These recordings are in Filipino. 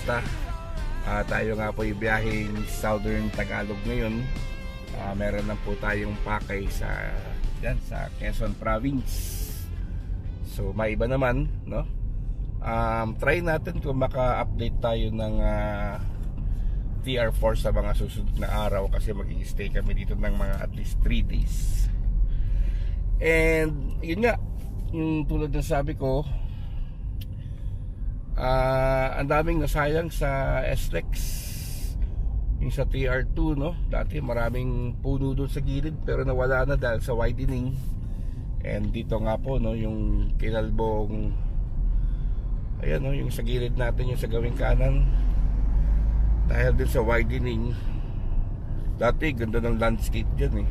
kamusta? Tayo nga po yung biyaheng Southern Tagalog ngayon. Meron lang po tayong pakay sa Quezon Province. So maiba naman, no? Try natin kung maka-update tayo ng TR4 sa mga susunod na araw, kasi mag-i-stay kami dito ng mga at least 3 days. And yun nga, yung tulad ng sabi ko, ang daming nasayang sa SLEX, yung sa TR2, no? Dati maraming puno doon sa gilid pero nawala na dahil sa widening. And dito nga po, no, yung kinalbong, ayan, no, yung sa gilid natin, yung sa gawing kanan, dahil din sa widening. Dati ganda ng landscape dyan eh.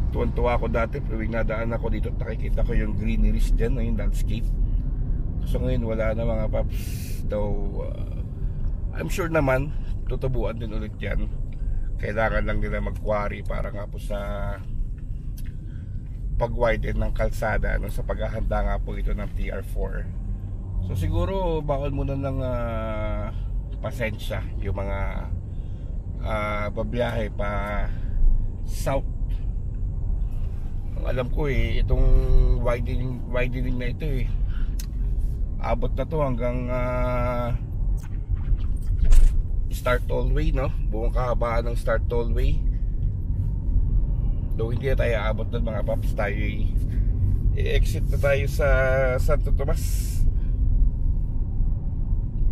Tuwan-tuwa ako dati tuwing nadaan ako dito, nakikita ko yung greeneries dyan, yung landscape. So ngayon wala na mga paps. Though I'm sure naman tutubuan din ulit yan. Kailangan lang nila mag-quarry para nga po sa pag-widen ng kalsada, no, sa paghahanda nga po ito ng TR4. So siguro bawal muna ng pasensya yung mga babiyahe pa south. Alam ko eh, itong widening na ito eh, abot na to hanggang Start Tollway, no? Buong kahabaan ng Start Tollway. Though hindi na tayo abot ng mga paps, tayo i-exit na tayo sa Santo Tomas.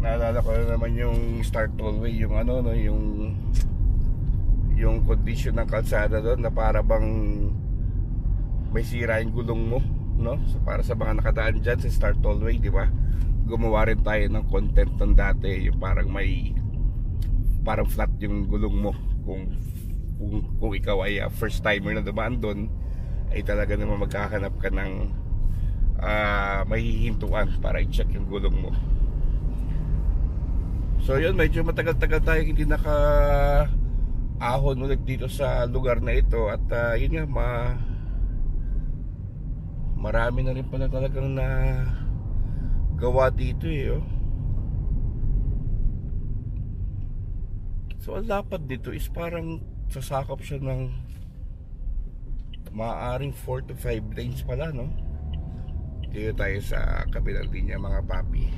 Naalala ko na naman yung Start Tollway, yung ano, no, yung condition ng kalsada doon na para bang may sira yung gulong mo, no? So para sa mga nakadaan dyan sa Start Tollway, di ba? Gumawa rin tayo ng content ng dati, yung parang flat yung gulong mo. Kung ikaw ay first timer na dumaan doon, ay talaga naman magkakanap ka ng mahihintuan para i-check yung gulong mo. So yun, medyo matagal-tagal tayo hindi naka-ahon ulit dito sa lugar na ito. At yun nga, marami na rin pala talagang na gawa dito eh, oh. So ang lapad dito is parang sasakop siya ng maaaring 4 to 5 lanes pala, no? Dito tayo sa kabilang linya, mga papi.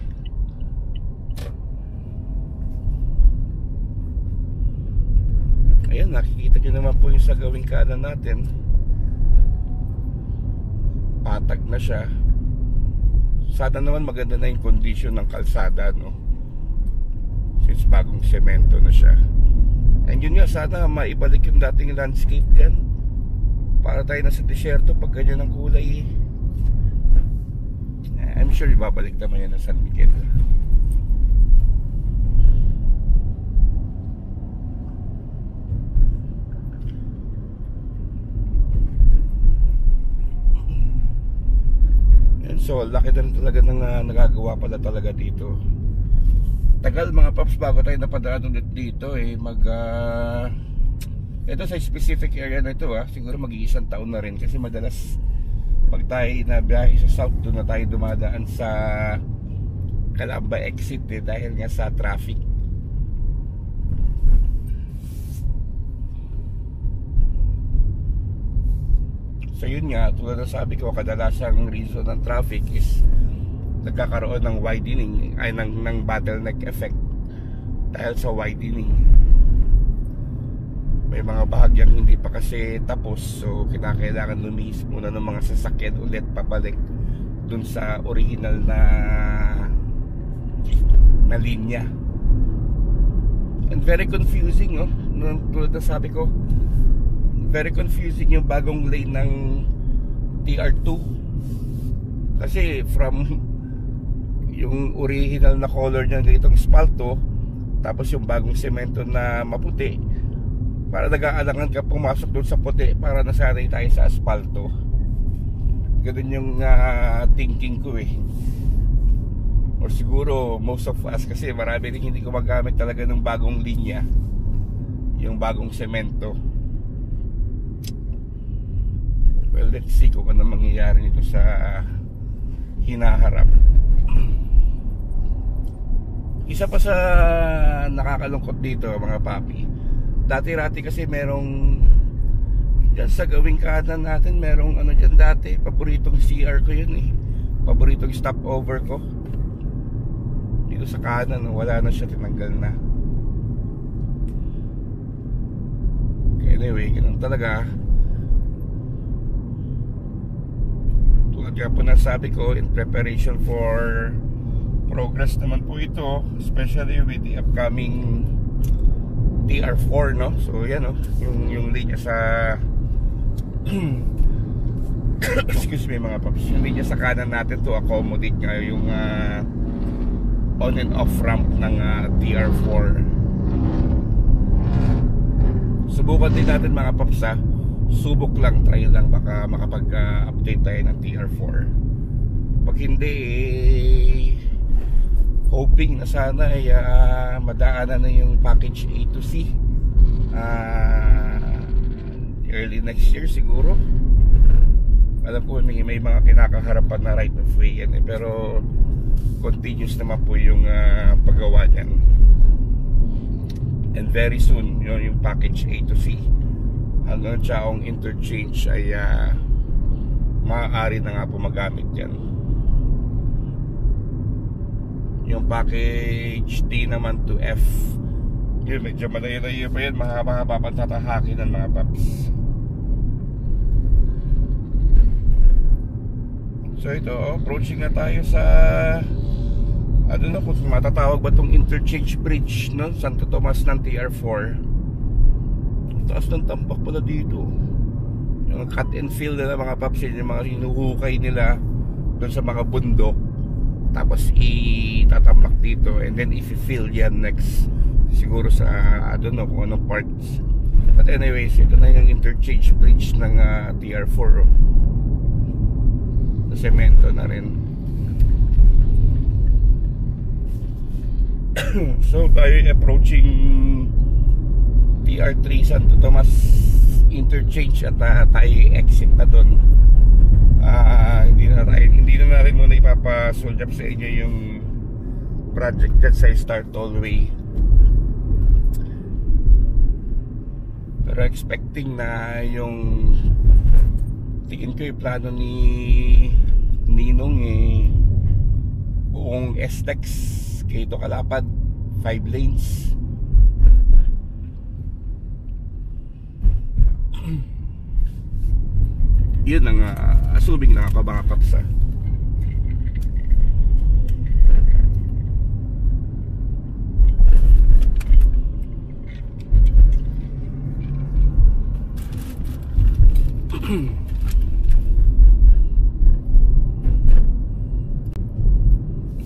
Ayan, nakikita nyo naman po yung sa gawing kanan natin. Patag na siya. Sana naman maganda na yung condition ng kalsada, no? Since bagong semento na siya. And yun nga, sana maibalik yung dating landscape dyan. Para tayo nasa disyerto pag ganyan ang kulay. I'm sure ibabalik naman yan ng San Miguel. So laki na rin talaga ng nagagawa pala talaga dito. Tagal mga paps bago tayo napadaan ulit dito eh. Ito sa specific area na ito siguro mag-iisang taon na rin. Kasi madalas pag tayo na biyahe sa south, doon na tayo dumadaan sa Calamba exit eh, dahil nga sa traffic. So yun nga, tulad ng sabi ko, kadalasang reason ng traffic is nagkakaroon ng widening, ay ng bottleneck effect dahil sa widening. May mga bahagyang hindi pa kasi tapos, so kinakailangan lumihis muna ng mga sasakyan ulit pabalik dun sa original na linya. And very confusing, no? Tulad ng sabi ko, very confusing yung bagong lane ng TR2. Kasi from yung original na color niya itong espalto, tapos yung bagong semento na maputi, para nag-aalangan ka pumasok doon sa puti para nasanay tayo sa espalto. Ganun yung thinking ko eh. Or siguro most of us, kasi marami rin hindi gumagamit talaga ng bagong linya, yung bagong semento. Well, let's see kung ano mangyayari nito sa hinaharap. Isa pa sa nakakalungkot dito mga papi, dati-rati kasi merong dyan sa gawing kanan natin, merong ano dyan dati, paboritong CR ko yun eh, paboritong stopover ko dito sa kanan. Wala na siya, tinanggal na. Anyway, ganun talaga. Tulad nga po na sabi ko, in preparation for progress naman po ito, especially with the upcoming TR4, no? So yan, no? Yung linya sa excuse me mga paps, yung linya sa kanan natin to accommodate nga yung on and off ramp ng TR4. Subukan din natin mga paps, ha? Subok lang, try lang, baka makapag-update tayo ng TR4. Pag hindi, hoping na sana ay madaanan na yung package A to C early next year siguro. Alam ko may mga kinakaharapan na right of way yan eh, pero continuous naman po yung paggawa niyan. And very soon yung package A to C hanggang Chaong interchange ay maaari na nga po magamit yan. Yung package D naman to F, yun medyo malayo-layo pa yun, mahaba-haba pa tatahakin ng mga paps. So ito, approaching na tayo sa ano na kung matatawag ba itong interchange bridge, no? Santo Tomas ng TR4. Taas ng tambak pala dito. Yung cut and fill nila mga paps, yung mga hinuhukay nila doon sa mga bundok, tapos itatambak dito and then i-fill yan next siguro sa I don't know kung anong parts. But anyways, ito na yung interchange bridge ng TR4, oh. Sa semento na rin. So tayo approaching TR3 Santo Tomas interchange at tayo exit na doon. Hindi na natin muna ipapasold up sa inyo yung project that sa Star Tollway, pero expecting na yung tingin ko yung plano ni Ninong buong STEX Quito Calapad 5 lanes. Yun ang assuming na ako mga paps,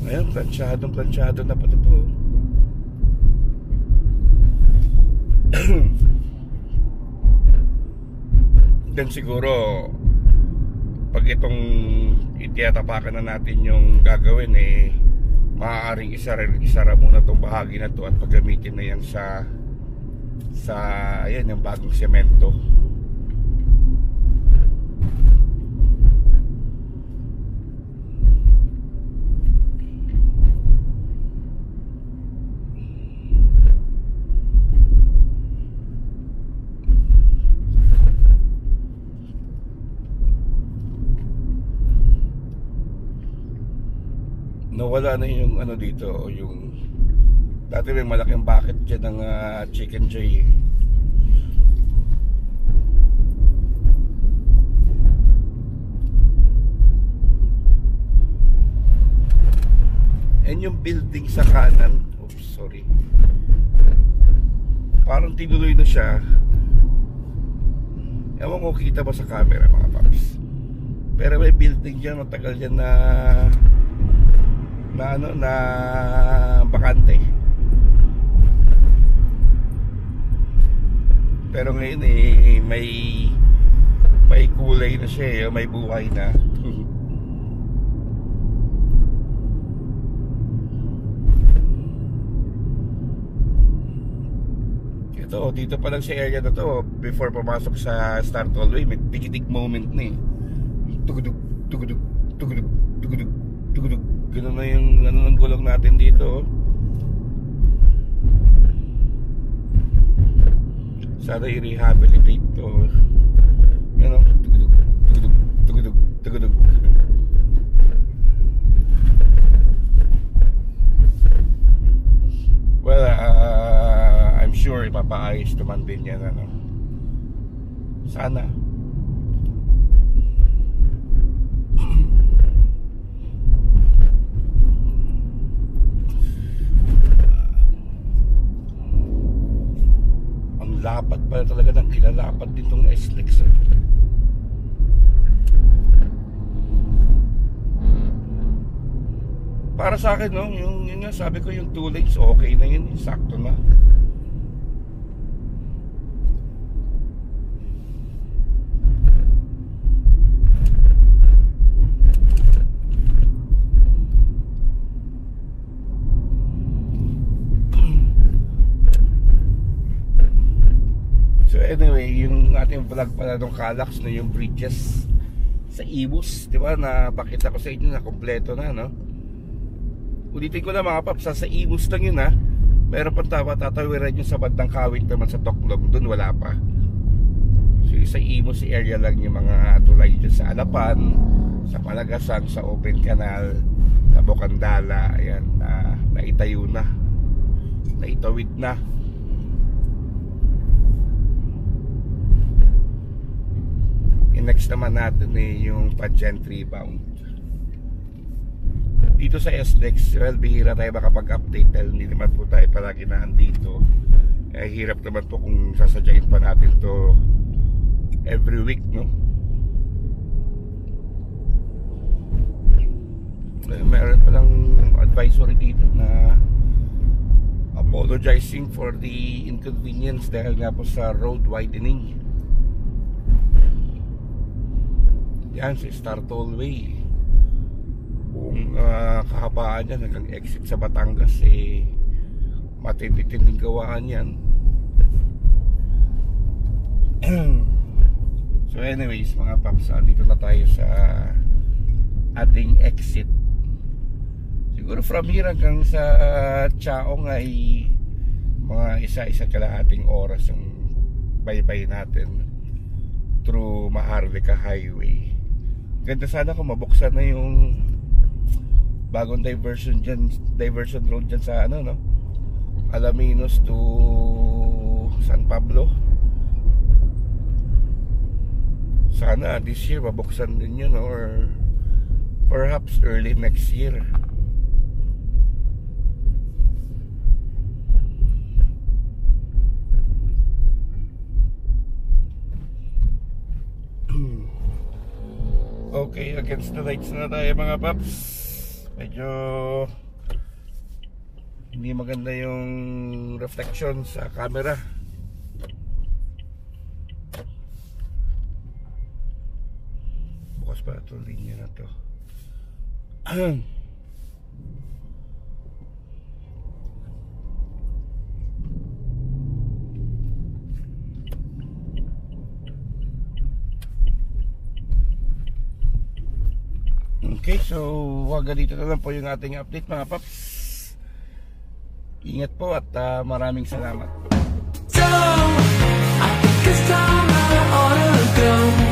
Ayan, plansyado na pa ito. Then siguro pag itong itiyatapakan na natin yung gagawin, maaaring isara muna itong bahagi na to at paggamitin na yan sa ayan, yung bagong semento. Nawala na yung ano dito, yung dati may malaking bucket dyan ng Chicken Joy. And yung building sa kanan, oops, sorry, parang tinuloy na siya. Ewan ko kita ba sa camera mga paps, pero may building dyan, matagal dyan na bakante. Pero ngayon may kulay na siya, may buhay na. Ito, dito pa lang sa area na to, before pumasok sa Star Tollway, may tikitik moment na tugudug, tugudug, tugudug, tugudug, tugudug. Ganun na yung ano ng gulong natin dito. Sana i-rehabilitate to. You know, tugudug, tugudug, tugudug, tugudug. Well, I'm sure ipapaayos naman din yan, ano. Sana. Ang lapad pala talaga ng kilalapad ditong SLEX. Para sa akin, no, yung nga sabi ko, yung 2 lanes okay na yun, sakto na. So anyway, yung ating vlog pala ng Calax na yung bridges sa Imus, di ba? Napakita ko sa inyo na kompleto na, no? Ulitin ko na mga paps, sa Imus lang yun, ha. Meron pang tatawiran yung sa bandang Kawit naman sa Toklog, dun wala pa. So sa Imus area lang yung mga tulay dyan sa Alapan, sa Palagasan, sa Open Canal, sa Bocandala. Ayan, naitayo na, naitawid na. Yung next naman natin yung pageant rebound dito sa SLEX. Well, bihira tayo makapag-update dahil hindi naman po tayo palagi nandito. Hirap naman po kung sasadyain pa natin to every week, no? Meron palang advisory dito na apologizing for the inconvenience dahil nga po sa road widening. Yan, si Star Tollway. Kung kahabaan yan hanggang exit sa Batangas, matitinding gawaan yan. So anyways mga paps, dito na tayo sa ating exit. Siguro from here hanggang sa Chaong ay mga isa-isa kalahating oras ang baybay natin through Maharlika Highway. Ganda sana kung mabuksan na yung bagong diversion road dyan sa ano, no, Alaminos to San Pablo. Sana this year mabuksan din yun, or perhaps early next year. Okay, against the lights na tayo mga paps. Medyo hindi maganda yung reflection sa camera. Bukas pa itong linya na to. Okay, so hanggang dito na lang po yung ating update mga paps. Ingat po at maraming salamat. So, I think it's time I ought to go.